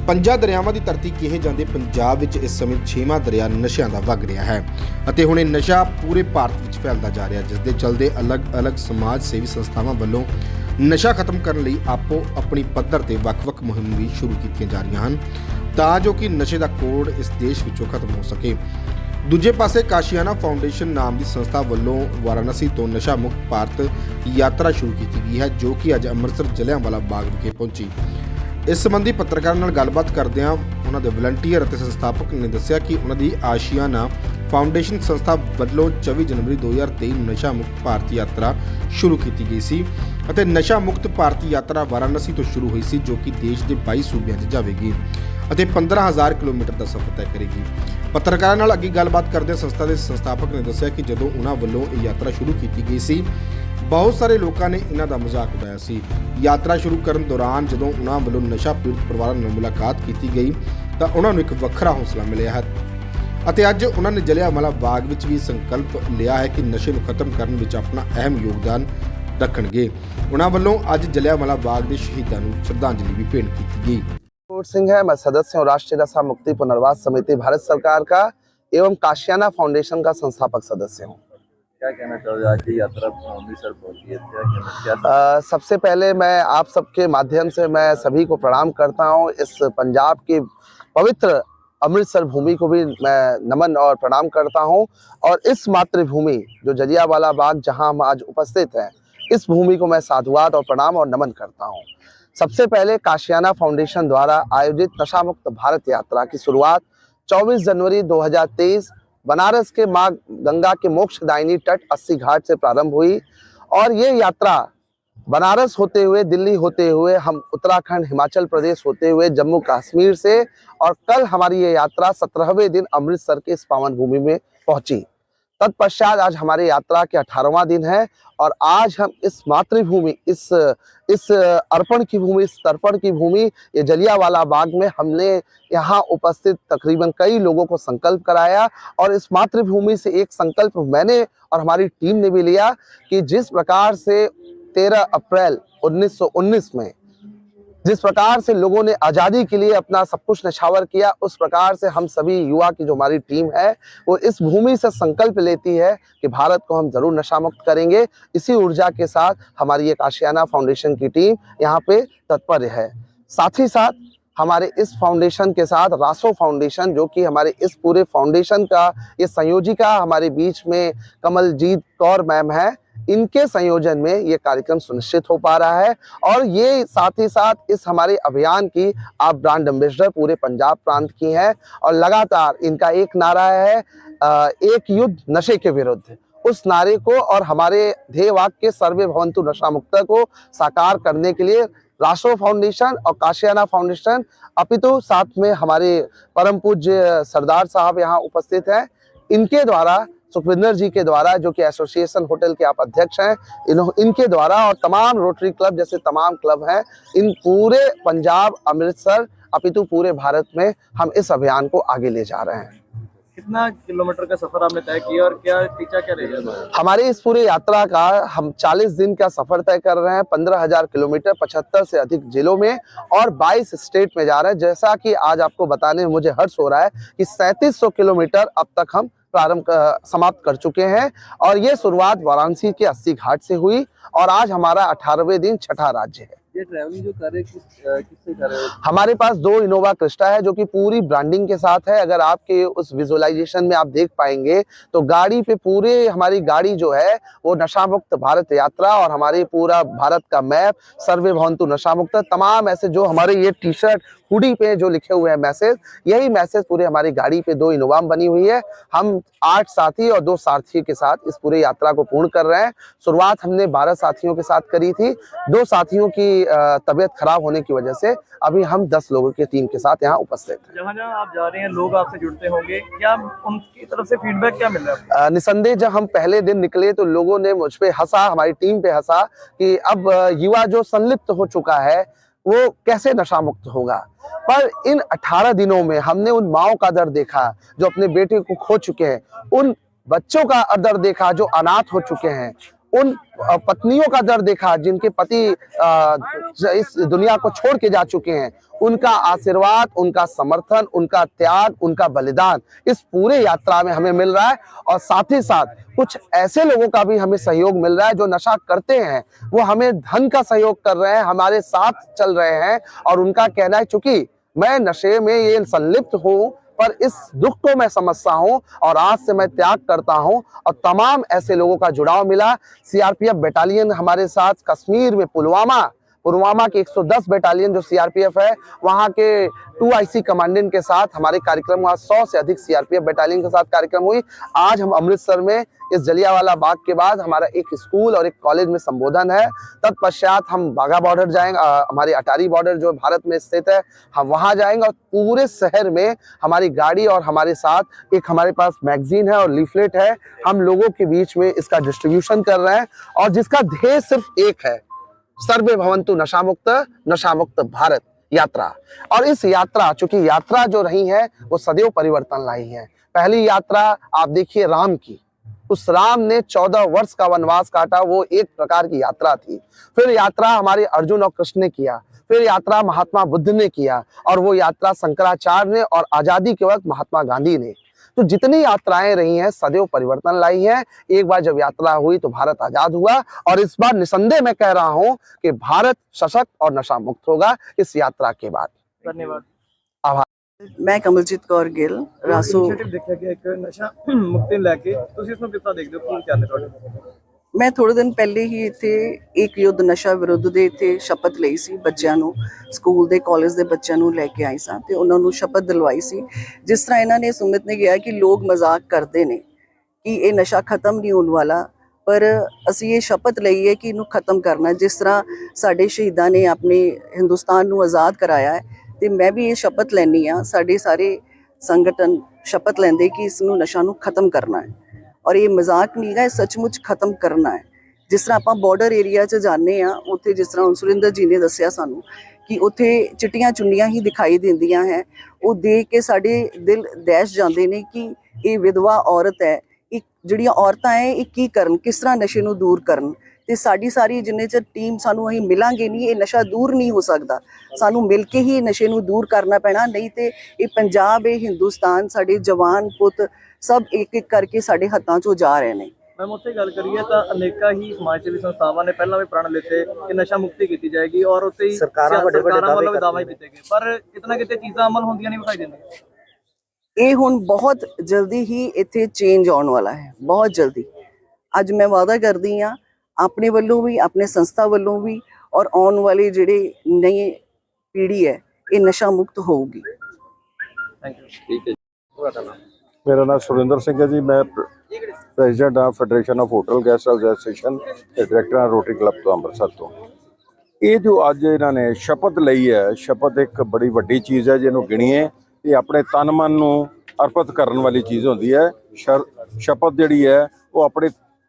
ਪੰਜਾਂ ਦਰਿਆਵਾਂ ਦੀ ਧਰਤੀ ਕਿਹੇ ਜਾਂਦੇ ਪੰਜਾਬ ਵਿੱਚ ਇਸ ਸਮੇਂ 6ਵਾਂ ਦਰਿਆ ਨਸ਼ਿਆਂ ਦਾ ਵਗ ਰਿਹਾ ਹੈ ਅਤੇ ਹੁਣ ਇਹ ਨਸ਼ਾ ਪੂਰੇ ਭਾਰਤ ਵਿੱਚ ਫੈਲਦਾ ਜਾ ਰਿਹਾ, ਜਿਸ ਦੇ ਚਲਦੇ ਅਲੱਗ-ਅਲੱਗ ਸਮਾਜ ਸੇਵੀ ਸੰਸਥਾਵਾਂ ਵੱਲੋਂ ਨਸ਼ਾ ਖਤਮ ਕਰਨ ਲਈ ਆਪੋ ਆਪਣੀ ਪੱਧਰ ਤੇ ਵੱਖ-ਵੱਖ ਮੁਹਿੰਮ ਵੀ ਸ਼ੁਰੂ ਕੀਤੀਆਂ ਜਾ ਰਹੀਆਂ ਹਨ ਤਾਂ ਜੋ ਕਿ ਨਸ਼ੇ ਦਾ ਕੋੜ ਇਸ ਦੇਸ਼ ਵਿੱਚੋਂ ਖਤਮ ਹੋ ਸਕੇ। ਦੂਜੇ ਪਾਸੇ ਕਾਸ਼ੀਆਨਾ ਫਾਊਂਡੇਸ਼ਨ ਨਾਮ ਦੀ ਸੰਸਥਾ ਵੱਲੋਂ ਵਾਰਾਣਸੀ ਤੋਂ ਨਸ਼ਾ ਮੁਕਤ ਭਾਰਤ ਯਾਤਰਾ ਸ਼ੁਰੂ ਕੀਤੀ ਗਈ ਹੈ, ਜੋ ਕਿ ਅੱਜ ਅੰਮ੍ਰਿਤਸਰ ਜਲਿਆਂਵਾਲਾ ਬਾਗ ਵਿਖੇ ਪਹੁੰਚੀ। ਇਸ ਸੰਬੰਧੀ ਪੱਤਰਕਾਰਾਂ ਨਾਲ ਗੱਲਬਾਤ ਕਰਦਿਆਂ ਉਹਨਾਂ ਦੇ ਵਲੰਟੀਅਰ ਅਤੇ ਸੰਸਥਾਪਕ ਨੇ ਦੱਸਿਆ ਕਿ ਉਹਨਾਂ ਦੀ ਆਸ਼ੀਆਨਾ ਫਾਊਂਡੇਸ਼ਨ ਸੰਸਥਾ ਵੱਲੋਂ 24 ਜਨਵਰੀ 2023 ਨੂੰ ਨਸ਼ਾ ਮੁਕਤ ਭਾਰਤ ਯਾਤਰਾ ਸ਼ੁਰੂ ਕੀਤੀ ਗਈ ਸੀ ਅਤੇ ਨਸ਼ਾ ਮੁਕਤ ਭਾਰਤ ਯਾਤਰਾ ਵਾਰਾਣਸੀ ਤੋਂ ਸ਼ੁਰੂ ਹੋਈ ਸੀ, ਜੋ ਕਿ ਦੇਸ਼ ਦੇ 22 ਸੂਬਿਆਂ 'ਚ ਜਾਵੇਗੀ ਅਤੇ 15,000 ਕਿਲੋਮੀਟਰ ਦਾ ਸਫ਼ਰ ਤੈਅ ਕਰੇਗੀ। ਪੱਤਰਕਾਰਾਂ ਨਾਲ ਅੱਗੇ ਗੱਲਬਾਤ ਕਰਦੇ ਸੰਸਥਾ ਦੇ ਸੰਸਥਾਪਕ ਨੇ ਦੱਸਿਆ ਕਿ ਜਦੋਂ ਉਹਨਾਂ ਵੱਲੋਂ ਇਹ ਯਾਤਰਾ ਸ਼ੁਰੂ ਕੀਤੀ ਗਈ ਸੀ, ਬਹੁਤ ਸਾਰੇ ਲੋਕਾਂ ਨੇ ਇਹਨਾਂ ਦਾ ਮਜ਼ਾਕ ਉਡਾਇਆ ਸੀ। ਯਾਤਰਾ ਸ਼ੁਰੂ ਕਰਨ ਦੌਰਾਨ ਜਦੋਂ ਉਹਨਾਂ ਵੱਲੋਂ ਨਸ਼ਾ ਪੀੜਤ ਪਰਿਵਾਰਾਂ ਨਾਲ ਮੁਲਾਕਾਤ ਕੀਤੀ ਗਈ ਤਾਂ ਉਹਨਾਂ ਨੂੰ ਇੱਕ ਵੱਖਰਾ ਹੌਸਲਾ ਮਿਲਿਆ ਹੈ ਅਤੇ ਅੱਜ ਉਹਨਾਂ ਨੇ ਜਲਿਆਂਵਾਲਾ ਬਾਗ ਵਿੱਚ ਵੀ ਸੰਕਲਪ ਲਿਆ ਹੈ ਕਿ ਨਸ਼ੇ ਨੂੰ ਖਤਮ ਕਰਨ ਵਿੱਚ ਆਪਣਾ ਅਹਿਮ ਯੋਗਦਾਨ ਰੱਖਣਗੇ। ਉਹਨਾਂ ਵੱਲੋਂ ਅੱਜ जलियांवाला बाग के शहीदों को श्रद्धांजलि भी भेंट की गई। सिंह है, मैं सदस्य हूँ राष्ट्रीय नशा मुक्ति पुनर्वास समिति भारत सरकार का एवं काशियाना फाउंडेशन का संस्थापक सदस्य हूँ। क्या कहना चाहोगे आज की यात्रा अमृतसर पहुंची है? क्या सबसे पहले मैं आप सबके माध्यम से मैं सभी को प्रणाम करता हूँ। इस पंजाब की पवित्र अमृतसर भूमि को भी मैं नमन और प्रणाम करता हूँ और इस मातृभूमि जो जलियांवाला बाग जहाँ हम आज उपस्थित हैं, इस भूमि को मैं साधुवाद और प्रणाम और नमन करता हूँ। सबसे पहले काशियाना फाउंडेशन द्वारा आयोजित नशा मुक्त भारत यात्रा की शुरुआत 24 जनवरी 2023 बनारस के माँ गंगा के मोक्षदायिनी तट 80 घाट से प्रारंभ हुई और ये यात्रा बनारस होते हुए, दिल्ली होते हुए, हम उत्तराखंड, हिमाचल प्रदेश होते हुए जम्मू कश्मीर से और कल हमारी ये यात्रा 17वें दिन अमृतसर के इस पावन भूमि में पहुंची। तत्पश्चात आज हमारे यात्रा के 18वां दिन है और आज हम इस मातृभूमि, इस अर्पण की भूमि, इस तर्पण की भूमि, ये जलियांवाला बाग में हमने यहाँ उपस्थित तकरीबन कई लोगों को संकल्प कराया और इस मातृभूमि से एक संकल्प मैंने और हमारी टीम ने भी लिया कि जिस प्रकार से 13 अप्रैल 1919 में जिस प्रकार से लोगों ने आज़ादी के लिए अपना सब कुछ न्यौछावर किया, उस प्रकार से हम सभी युवा की जो हमारी टीम है वो इस भूमि से संकल्प लेती है कि भारत को हम जरूर नशा मुक्त करेंगे। इसी ऊर्जा के साथ हमारी ये काशियाना फाउंडेशन की टीम यहाँ पे तत्पर है। साथ ही साथ हमारे इस फाउंडेशन के साथ रासो फाउंडेशन, जो कि हमारे इस पूरे फाउंडेशन का ये संयोजिका हमारे बीच में कमलजीत कौर मैम है, इनके संयोजन में ये कार्यक्रम सुनिश्चित हो पा रहा है और ये साथ ही साथ इस हमारे अभियान की आप ब्रांड एम्बेसडर पूरे पंजाब प्रांत की हैं और लगातार इनका एक नारा है एक युद्ध नशे के विरुद्ध। उस नारे को और हमारे ध्येय वाक्य सर्वे भवन्तु नशा मुक्त को साकार करने के लिए रासो फाउंडेशन और काशियाना फाउंडेशन अपितु साथ में हमारे परम पूज्य सरदार साहब यहाँ उपस्थित हैं, इनके द्वारा सुखविंदर जी के द्वारा, जो कि एसोसिएशन होटल के आप अध्यक्ष हैं, इनके द्वारा और तमाम रोटरी क्लब जैसे तमाम क्लब हैं, इन पूरे पंजाब, अमृतसर अपितु पूरे भारत में हम इस अभियान को आगे ले जा रहे हैं। कितना किलोमीटर का सफर आपने तय किया और क्या टीचा क्या रहेगा? हमारे इस पूरे यात्रा का हम 40 दिन का सफर तय कर रहे हैं, 15,000 किलोमीटर 75 से अधिक जिलों में और 22 स्टेट में जा रहे हैं। जैसा कि आज आपको बताने में मुझे हर्ष हो रहा है कि 3700 किलोमीटर अब तक हम समाप्त कर चुके हैं और ये शुरुआत वाराणसी के 80 घाट से हुई और आज हमारा 18वें दिन छठा राज्य है। ये ट्रैवलिंग जो कर रहे किससे कर रहे हो? हमारे पास 2 इनोवा क्रिस्टा है जो कि पूरी ब्रांडिंग के साथ है। अगर आपके उस विजुअलाइजेशन में आप देख पाएंगे तो गाड़ी पे पूरे हमारी गाड़ी जो है वो नशा मुक्त भारत यात्रा और हमारे पूरा भारत का मैप सर्वे भवन्तु नशा मुक्त, तमाम ऐसे जो हमारे ये टी शर्ट हुडी पे जो लिखे हुए हैं मैसेज, यही मैसेज पूरे हमारी गाड़ी पे 2 इनोवा बनी हुई है। हम 8 साथी और 2 सारथी के साथ इस पूरे यात्रा को पूर्ण कर रहे हैं। शुरुआत हमने 12 साथियों के साथ करी थी, 2 साथियों की तबीयत खराब होने की वजह से अभी हम 10 लोगों की टीम के साथ यहाँ उपस्थित हैं। जहाँ जहाँ आप जा रहे हैं लोग आपसे जुड़ते होंगे, क्या उनकी तरफ से फीडबैक क्या मिल रहा है? निसंदेह जब हम पहले दिन निकले तो लोगों ने मुझ पे हंसा, हमारी टीम पे हंसा कि अब युवा जो संलिप्त हो चुका है वो कैसे नशा मुक्त होगा। पर इन 18 दिनों में हमने उन माओं का दर्द देखा जो अपने बेटे को खो चुके हैं, उन बच्चों का दर्द देखा जो अनाथ हो चुके हैं, उन पत्नियों का दर्द देखा जिनके पति इस दुनिया को छोड़ के जा चुके हैं। उनका आशीर्वाद, उनका समर्थन, उनका त्याग, उनका बलिदान इस पूरे यात्रा में हमें मिल रहा है। और साथ ही साथ कुछ ऐसे लोगों का भी हमें सहयोग मिल रहा है जो नशा करते हैं, वो हमें धन का सहयोग कर रहे हैं, हमारे साथ चल रहे हैं। और उनका कहना है चूंकि मैं नशे में ये संलिप्त हूँ, पर इस दुख को मैं समझता हूं और आज से मैं त्याग करता हूं। और तमाम ऐसे लोगों का जुड़ाव मिला। सीआरपीएफ बटालियन हमारे साथ कश्मीर में पुलवामा की 110 बटालियन जो सीआरपीएफ है, वहां के 2 IC कमांडेंट के साथ हमारे कार्यक्रम हुआ। 100 से अधिक सीआरपीएफ बटालियन के साथ कार्यक्रम हुई। आज हम अमृतसर में इस जलियांवाला बाग के बाद हमारा एक स्कूल और एक कॉलेज में संबोधन है। तत्पश्चात हम बाघा बॉर्डर जाएंगे, हमारी अटारी बॉर्डर जो भारत में स्थित है, हम वहां जाएंगे। और पूरे शहर में हमारी गाड़ी और हमारे साथ एक हमारे पास मैगजीन है और लीफलेट है, हम लोगों के बीच में इसका डिस्ट्रीब्यूशन कर रहे हैं। और जिसका ध्येय सिर्फ एक है, सर्वे भवन्तु नशा मुक्त भारत यात्रा। और इस यात्रा, चूंकि यात्रा जो रही है वो सदैव परिवर्तन लाई है। पहली यात्रा आप देखिए राम की, उस राम ने 14 वर्ष का वनवास काटा, वो एक प्रकार की यात्रा थी। फिर यात्रा हमारे अर्जुन और कृष्ण ने किया, फिर यात्रा महात्मा बुद्ध ने किया, और वो यात्रा शंकराचार्य ने, और आजादी के वक्त महात्मा गांधी ने। तो जितनी यात्राएं रही हैं सदैव परिवर्तन लाई हैं। एक बार जब यात्रा हुई तो भारत आजाद हुआ, और इस बार निसंदेह मैं कह रहा हूं कि भारत सशक्त और नशा मुक्त होगा इस यात्रा के बाद। धन्यवाद। आभार। मैं कमलजीत कौर गिल रासो। इनिशिएटिव देखा गया एक नशा मुक्ति ਨੂੰ ਲੈ ਕੇ ਤੁਸੀਂ ਇਸ ਨੂੰ ਕਿੱਦਾਂ ਦੇਖਦੇ ਹੋ, ਕੀ ਚਾਹੁੰਦੇ ਤੁਹਾਡੇ? ਮੈਂ ਥੋੜੇ ਦਿਨ ਪਹਿਲੇ ਹੀ ਇੱਥੇ ਇੱਕ ਯੁੱਧ ਨਸ਼ਾ ਵਿਰੁੱਧ ਦੇ ਇੱਥੇ ਸ਼ਪਥ ਲਈ ਸੀ। ਬੱਚਿਆਂ ਨੂੰ, ਸਕੂਲ ਦੇ ਕਾਲਜ ਦੇ ਬੱਚਿਆਂ ਨੂੰ ਲੈ ਕੇ ਆਈ ਸਾਂ ਤੇ ਉਹਨਾਂ ਨੂੰ ਸ਼ਪਥ ਦਿਲਵਾਈ ਸੀ। ਜਿਸ ਤਰ੍ਹਾਂ ਇਹਨਾਂ ਨੇ, ਸੁਮਿਤ ਨੇ ਕਿਹਾ ਕਿ ਲੋਕ ਮਜ਼ਾਕ ਕਰਦੇ ਨੇ ਕਿ ਇਹ ਨਸ਼ਾ ਖਤਮ ਨਹੀਂ ਹੋਣ ਵਾਲਾ, ਪਰ ਅਸੀਂ ਇਹ ਸ਼ਪਥ ਲਈ ਹੈ ਕਿ ਇਹਨੂੰ ਖਤਮ ਕਰਨਾ। ਜਿਸ ਤਰ੍ਹਾਂ ਸਾਡੇ ਸ਼ਹੀਦਾਂ ਨੇ ਆਪਣੇ ਹਿੰਦੁਸਤਾਨ ਨੂੰ ਆਜ਼ਾਦ ਕਰਾਇਆ ਹੈ, ਤੇ ਮੈਂ ਵੀ ਇਹ ਸ਼ਪਥ ਲੈਂਦੀ ਹਾਂ, ਸਾਡੇ ਸਾਰੇ ਸੰਗਠਨ ਸ਼ਪਥ ਲੈਂਦੇ ਕਿ ਇਸ ਨੂੰ ਨਸ਼ਾ ਨੂੰ ਖਤਮ ਕਰਨਾ ਹੈ। ਔਰ ਇਹ ਮਜ਼ਾਕ ਨਹੀਂ ਹੈ, ਸੱਚਮੁੱਚ ਖਤਮ ਕਰਨਾ ਹੈ। ਜਿਸ ਤਰ੍ਹਾਂ ਆਪਾਂ ਬਾਰਡਰ ਏਰੀਆ 'ਚ ਜਾਂਦੇ ਹਾਂ, ਉੱਥੇ ਜਿਸ ਤਰ੍ਹਾਂ ਸੁਰਿੰਦਰ ਜੀ ਨੇ ਦੱਸਿਆ ਸਾਨੂੰ ਕਿ ਉੱਥੇ ਚਿੱਟੀਆਂ ਚੁੰਨੀਆਂ ਹੀ ਦਿਖਾਈ ਦਿੰਦੀਆਂ ਹੈ, ਉਹ ਦੇਖ ਕੇ ਸਾਡੇ ਦਿਲ ਦਹਿਸ਼ ਜਾਂਦੇ ਨੇ ਕਿ ਇਹ ਵਿਧਵਾ ਔਰਤ ਹੈ, ਇਹ ਜਿਹੜੀਆਂ ਔਰਤਾਂ ਹੈ ਇਹ ਕੀ ਕਰਨ, ਕਿਸ ਤਰ੍ਹਾਂ ਨਸ਼ੇ ਨੂੰ ਦੂਰ ਕਰਨ। ਤੇ ਸਾਡੀ ਸਾਰੀ ਜਿੰਨੇ ਚਿਰ ਟੀਮ ਸਾਨੂੰ ਅਸੀਂ ਮਿਲਾਂਗੇ ਨਹੀਂ, ਇਹ ਨਸ਼ਾ ਦੂਰ ਨਹੀਂ ਹੋ ਸਕਦਾ। ਸਾਨੂੰ ਮਿਲ ਕੇ ਹੀ ਨਸ਼ੇ ਨੂੰ ਦੂਰ ਕਰਨਾ ਪੈਣਾ, ਨਹੀਂ ਤੇ ਇਹ ਪੰਜਾਬ, ਇਹ ਹਿੰਦੁਸਤਾਨ, ਸਾਡੇ ਜਵਾਨ ਪੁੱਤ ਸਭ ਇੱਕ ਇੱਕ ਕਰਕੇ ਸਾਡੇ ਹੱਥਾਂ 'ਚੋਂ ਜਾ ਰਹੇ ਨੇ। ਮੈਮ ਉੱਥੇ ਗੱਲ ਕਰੀਏ ਤਾਂ ਅਨੇਕਾਂ ਹੀ ਸਮਾਜ ਸੇਵੀ ਸੰਸਥਾਵਾਂ ਨੇ ਪਹਿਲਾਂ ਵੀ ਪ੍ਰਣ ਲਿੱਤੇ ਕਿ ਨਸ਼ਾ ਮੁਕਤੀ ਕੀਤੀ ਜਾਏਗੀ, ਔਰ ਉੱਥੇ ਹੀ ਸਰਕਾਰਾਂ ਵੱਲੋਂ ਵੀ ਦਾਅਵੇ ਕੀਤੇ ਗਏ, ਪਰ ਕਿਤੇ ਨਾ ਕਿਤੇ ਚੀਜ਼ਾਂ ਅਮਲ ਹੁੰਦੀਆਂ ਨਹੀਂ ਵਿਖਾਈ ਦਿੰਦੀਆਂ। ਇਹ ਹੁਣ ਬਹੁਤ ਜਲਦੀ ਹੀ ਇੱਥੇ ਚੇਂਜ ਆਉਣ ਵਾਲਾ ਹੈ, ਬਹੁਤ ਜਲਦੀ। ਅੱਜ ਮੈਂ ਵਾਅਦਾ ਕਰਦੀ ਹਾਂ ਆਪਣੇ ਵੱਲੋਂ ਵੀ, ਆਪਣੇ ਸੰਸਥਾ ਵੱਲੋਂ ਵੀ, ਔਰ ਆਉਣ ਵਾਲੇ ਜਿਹੜੇ ਨਈ ਪੀੜ੍ਹੀ ਹੈ ਇਹ ਨਸ਼ਾ ਮੁਕਤ ਹੋਊਗੀ। Thank you. ਠੀਕ ਹੈ ਜੀ। मेरा नाम सुरेंद्र सिंह है जी। मैं प्रेजिडेंट हाँ federation of hotel guest association ਤੇ ਡਾਇਰੈਕਟਰ ਹਾਂ ਰੋਟਰੀ ਕਲੱਬ ਤੋਂ ਅੰਮ੍ਰਿਤਸਰ ਤੋਂ। ਇਹ ਜੋ ਅੱਜ ਇਹਨਾਂ ਨੇ ਸ਼ਪਥ ਲਈ ਹੈ, ਸ਼ਪਥ ਇੱਕ ਬੜੀ ਵੱਡੀ ਚੀਜ਼ ਹੈ ਜਿਹਨੂੰ ਗਿਣੀਏ ਇਹ ਆਪਣੇ ਤਨ ਮਨ ਨੂੰ ਅਰਪਿਤ ਕਰਨ ਵਾਲੀ ਚੀਜ਼ ਹੁੰਦੀ ਹੈ। ਸ਼ਪਥ ਜਿਹੜੀ ਹੈ ਉਹ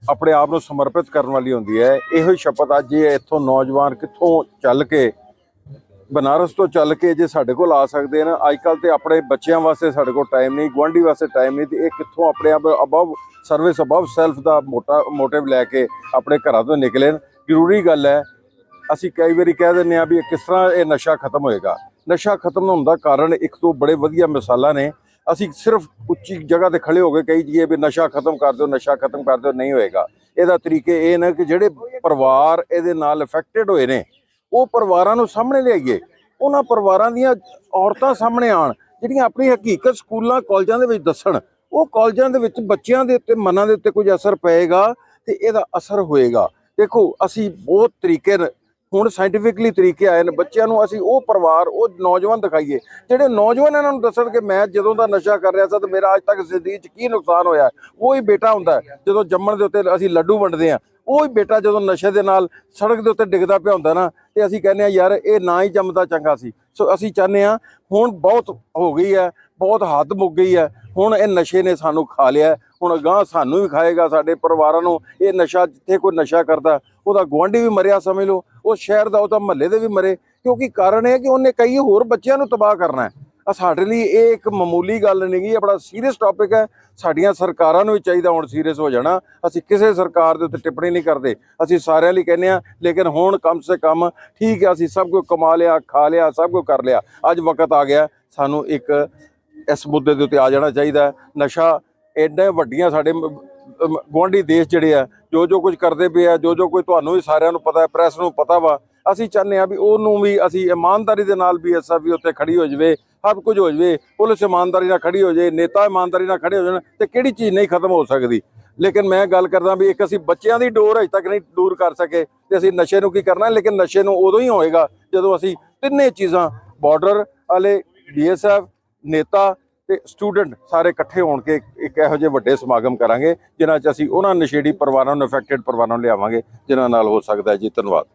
ਆਪਣੇ ਆਪ ਨੂੰ ਸਮਰਪਿਤ ਕਰਨ ਵਾਲੀ ਹੁੰਦੀ ਹੈ। ਇਹੋ ਹੀ ਸ਼ਪਥ ਅੱਜ ਇਹ ਇੱਥੋਂ ਨੌਜਵਾਨ ਕਿੱਥੋਂ ਚੱਲ ਕੇ, बनारस तो चल के जे साढ़े कोल आ सकते हैं। अजकल तो अपने बच्चों वास्ते साढ़े कोल टाइम नहीं, गुआढ़ी वास्ते टाइम नहीं, तो ये कितों अपने आप अबव सर्विस अबव सैल्फ का मोटिव लैके अपने घरों तो निकले। जरूरी गल है, असी कई बार कह दें भी किस तरह ये नशा खत्म होएगा। नशा खत्म होने का कारण एक तो बड़े वधिया मिसालां ने। असी सिर्फ उच्ची जगह ते खड़े हो गए कही जाइए भी नशा खत्म कर दो, नशा खत्म कर दो, नहीं होएगा। ਇਹਦਾ तरीके ये ने कि ਜਿਹੜੇ परिवार ਇਹਦੇ ਨਾਲ अफेक्टेड ਹੋਏ ने ਉਹ ਪਰਿਵਾਰਾਂ ਨੂੰ ਸਾਹਮਣੇ ਲਿਆਈਏ, ਉਹਨਾਂ ਪਰਿਵਾਰਾਂ ਦੀਆਂ ਔਰਤਾਂ ਸਾਹਮਣੇ ਆਣ ਜਿਹੜੀਆਂ ਆਪਣੀ ਹਕੀਕਤ ਸਕੂਲਾਂ ਕਾਲਜਾਂ ਦੇ ਵਿੱਚ ਦੱਸਣ। ਉਹ ਕਾਲਜਾਂ ਦੇ ਵਿੱਚ ਬੱਚਿਆਂ ਦੇ ਉੱਤੇ, ਮਨਾਂ ਦੇ ਉੱਤੇ ਕੁਝ ਅਸਰ ਪਏਗਾ ਤੇ ਇਹਦਾ ਅਸਰ ਹੋਏਗਾ। ਦੇਖੋ ਅਸੀਂ ਬਹੁਤ ਤਰੀਕੇ ਹੁਣ ਸਾਇੰਟੀਫਿਕਲੀ ਤਰੀਕੇ ਆਏ ਨੇ, ਬੱਚਿਆਂ ਨੂੰ ਅਸੀਂ ਉਹ ਪਰਿਵਾਰ, ਉਹ ਨੌਜਵਾਨ ਦਿਖਾਈਏ ਜਿਹੜੇ ਨੌਜਵਾਨ ਇਹਨਾਂ ਨੂੰ ਦੱਸਣ ਕਿ ਮੈਂ ਜਦੋਂ ਦਾ ਨਸ਼ਾ ਕਰ ਰਿਹਾ ਸੀ ਤੇ ਮੇਰਾ ਅੱਜ ਤੱਕ ਜ਼ਿੰਦਗੀ 'ਚ ਕੀ ਨੁਕਸਾਨ ਹੋਇਆ। ਉਹੀ ਬੇਟਾ ਹੁੰਦਾ ਜਦੋਂ ਜੰਮਣ ਦੇ ਉੱਤੇ ਅਸੀਂ ਲੱਡੂ ਵੰਡਦੇ ਹਾਂ, ਉਹੀ ਬੇਟਾ ਜਦੋਂ ਨਸ਼ੇ ਦੇ ਨਾਲ ਸੜਕ ਦੇ ਉੱਤੇ ਡਿੱਗਦਾ ਪਿਆ ਹੁੰਦਾ ਨਾ, ਤੇ ਅਸੀਂ ਕਹਿੰਦੇ ਹਾਂ ਯਾਰ ਇਹ ਨਾ ਹੀ ਜੰਮਦਾ ਚੰਗਾ ਸੀ। ਸੋ ਅਸੀਂ ਚਾਹੁੰਦੇ ਹਾਂ, ਹੁਣ ਬਹੁਤ ਹੋ ਗਈ ਹੈ, ਬਹੁਤ ਹੱਦ ਮੁੱਕ ਗਈ ਹੈ। ਹੁਣ ਇਹ ਨਸ਼ੇ ਨੇ ਸਾਨੂੰ ਖਾ ਲਿਆ, ਹੁਣ ਅਗਾਂਹ ਸਾਨੂੰ ਵੀ ਖਾਏਗਾ, ਸਾਡੇ ਪਰਿਵਾਰਾਂ ਨੂੰ। ਇਹ ਨਸ਼ਾ, ਜਿੱਥੇ ਕੋਈ ਨਸ਼ਾ ਕਰਦਾ ਉਹਦਾ ਗੁਆਂਢੀ ਵੀ ਮਰਿਆ ਸਮਝ ਲਓ, ਉਹ ਸ਼ਹਿਰ ਦਾ, ਉਹ ਤਾਂ ਮਹੱਲੇ ਦੇ ਵੀ ਮਰੇ, ਕਿਉਂਕਿ ਕਾਰਨ ਇਹ ਕਿ ਉਹਨੇ ਕਈ ਹੋਰ ਬੱਚਿਆਂ ਨੂੰ ਤਬਾਹ ਕਰਨਾ ਹੈ। ਸਾਡੇ ਲਈ ਇਹ ਇੱਕ ਮਾਮੂਲੀ ਗੱਲ ਨਹੀਂ ਗੀ, ਇਹ ਬੜਾ ਸੀਰੀਅਸ ਟੌਪਿਕ ਹੈ। ਸਾਡੀਆਂ ਸਰਕਾਰਾਂ ਨੂੰ ਵੀ ਚਾਹੀਦਾ ਹੁਣ ਸੀਰੀਅਸ ਹੋ ਜਾਣਾ। ਅਸੀਂ ਕਿਸੇ ਸਰਕਾਰ ਦੇ ਉੱਤੇ ਟਿੱਪਣੀ ਨਹੀਂ ਕਰਦੇ, ਅਸੀਂ ਸਾਰਿਆਂ ਲਈ ਕਹਿੰਦੇ ਆ, ਲੇਕਿਨ ਹੁਣ ਕਮ ਸੇ ਕਮ ਠੀਕ ਹੈ, ਅਸੀਂ ਸਭ ਕੁਝ ਕਮਾ ਲਿਆ, ਖਾ ਲਿਆ, ਸਭ ਕੁਝ ਕਰ ਲਿਆ। ਅੱਜ ਵਕਤ ਆ ਗਿਆ ਸਾਨੂੰ ਇੱਕ ਇਸ ਮੁੱਦੇ ਦੇ ਉੱਤੇ ਆ ਜਾਣਾ ਚਾਹੀਦਾ। ਨਸ਼ਾ ਐਡੇ ਵੱਡੀਆਂ ਸਾਡੇ ਗੁਆਂਢੀ ਦੇਸ਼ ਜਿਹੜੇ ਆ ਜੋ ਕੁਝ ਕਰਦੇ ਪਏ ਆ, ਜੋ ਕੁਝ ਤੁਹਾਨੂੰ ਵੀ ਸਾਰਿਆਂ ਨੂੰ ਪਤਾ ਹੈ, ਪ੍ਰੈਸ ਨੂੰ ਪਤਾ ਵਾ। ਅਸੀਂ ਚਾਹੁੰਦੇ ਹਾਂ ਵੀ ਉਹਨੂੰ ਵੀ ਅਸੀਂ ਇਮਾਨਦਾਰੀ ਦੇ ਨਾਲ BSF ਵੀ ਉੱਤੇ ਖੜੀ ਹੋ ਜਾਵੇ, ਸਭ ਕੁਝ ਹੋ ਜਾਵੇ, ਪੁਲਿਸ ਇਮਾਨਦਾਰੀ ਨਾਲ ਖੜੀ ਹੋ ਜਾਵੇ, ਨੇਤਾ ਇਮਾਨਦਾਰੀ ਨਾਲ ਖੜੇ ਹੋ ਜਾਣ, ਤੇ ਕਿਹੜੀ ਚੀਜ਼ ਨਹੀਂ ਖਤਮ ਹੋ ਸਕਦੀ। ਲੇਕਿਨ ਮੈਂ ਗੱਲ ਕਰਦਾ ਵੀ ਇੱਕ ਅਸੀਂ ਬੱਚਿਆਂ ਦੀ ਡੋਰ ਅਜੇ ਤੱਕ ਨਹੀਂ ਦੂਰ ਕਰ ਸਕੇ, ਤੇ ਅਸੀਂ ਨਸ਼ੇ ਨੂੰ ਕੀ ਕਰਨਾ। ਲੇਕਿਨ ਨਸ਼ੇ ਨੂੰ ਉਦੋਂ ਹੀ ਹੋਏਗਾ ਜਦੋਂ ਅਸੀਂ ਤਿੰਨੇ ਚੀਜ਼ਾਂ ਬਾਰਡਰ ਵਾਲੇ, BSF, ਨੇਤਾ ਤੇ ਸਟੂਡੈਂਟ ਸਾਰੇ ਇਕੱਠੇ ਹੋਣ ਕੇ ਇੱਕ ਇਹੋ ਜਿਹੇ ਵੱਡੇ ਸਮਾਗਮ ਕਰਾਂਗੇ ਜਿਨ੍ਹਾਂ 'ਚ ਅਸੀਂ ਉਹਨਾਂ ਨਸ਼ੇੜੀ ਪਰਿਵਾਰਾਂ ਨੂੰ, ਅਫੈਕਟਡ ਪਰਿਵਾਰਾਂ ਨੂੰ ਲਿਆਵਾਂਗੇ, ਜਿਨ੍ਹਾਂ ਨਾਲ ਹੋ ਸਕਦਾ ਹੈ ਜੀ। ਧੰਨਵਾਦ।